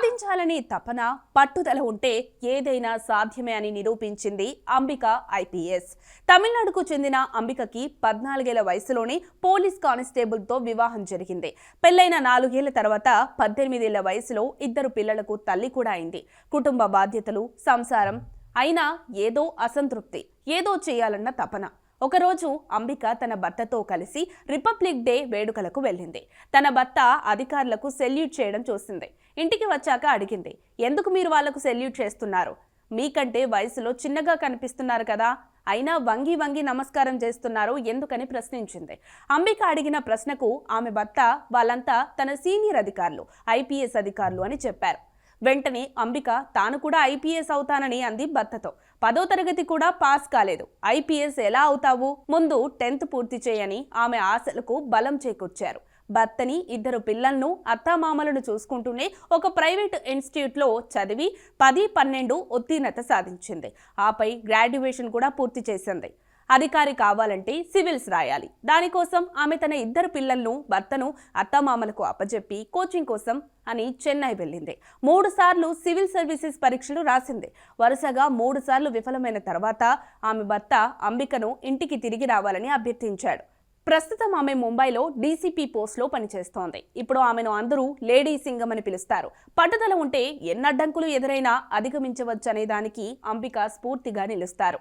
సాధించాలని తపన పట్టుదల ఉంటే ఏదైనా సాధ్యమే అని నిరూపించింది అంబిక ఐపీఎస్. తమిళనాడుకు చెందిన అంబికకి 14 ఏళ్ల వయసులోనే పోలీస్ కానిస్టేబుల్తో వివాహం జరిగింది. పెళ్లైన 4 ఏళ్ల తర్వాత 18 ఏళ్ల వయసులో 2 పిల్లలకు తల్లి కూడా అయింది. కుటుంబ బాధ్యతలు, సంసారం అయినా ఏదో అసంతృప్తి, ఏదో చేయాలన్న తపన. ఒకరోజు అంబిక తన భర్తతో కలిసి రిపబ్లిక్ డే వేడుకలకు వెళ్ళింది. తన భర్త అధికారులకు సెల్యూట్ చేయడం చూసింది. ఇంటికి వచ్చాక అడిగింది, ఎందుకు మీరు వాళ్లకు సెల్యూట్ చేస్తున్నారు? మీకంటే వయసులో చిన్నగా కనిపిస్తున్నారు కదా, అయినా వంగి వంగి నమస్కారం చేస్తున్నారు ఎందుకని ప్రశ్నించింది. అంబిక అడిగిన ప్రశ్నకు ఆమె భర్త వాళ్ళంతా తన సీనియర్ అధికారులు, ఐపీఎస్ అధికారులు అని చెప్పారు. వెంటనే అంబిక తాను కూడా ఐపీఎస్ అవుతానని అంది భర్తతో. 10వ తరగతి కూడా పాస్ కాలేదు, ఐపీఎస్ ఎలా అవుతావు? ముందు 10th పూర్తి చేయని ఆమె ఆశలకు బలం చేకూర్చారు. భర్తని, 2 పిల్లలను, అత్తామామలను చూసుకుంటూనే ఒక ప్రైవేట్ ఇన్స్టిట్యూట్లో చదివి 10-12 ఉత్తీర్ణత సాధించింది. ఆపై గ్రాడ్యుయేషన్ కూడా పూర్తి చేసింది. అధికారి కావాలంటే సివిల్స్ రాయాలి. దానికోసం ఆమె తన 2 పిల్లలను, భర్తను అత్తామామలకు అప్పజెప్పి కోచింగ్ కోసం అని చెన్నై వెళ్ళింది. 3 సార్లు సివిల్ సర్వీసెస్ పరీక్షలు రాసింది. వరుసగా 3 సార్లు విఫలమైన తర్వాత ఆమె భర్త అంబికను ఇంటికి తిరిగి రావాలని అభ్యర్థించాడు. ప్రస్తుతం ఆమె ముంబైలో డీసీపీ పోస్ట్లో పనిచేస్తోంది. ఇప్పుడు ఆమెను అందరూ లేడీ సింగం అని పిలుస్తారు. పట్టుదల ఉంటే ఎన్నడ్డంకులు ఎదురైనా అధిగమించవచ్చనే దానికి అంబిక స్ఫూర్తిగా నిలుస్తారు.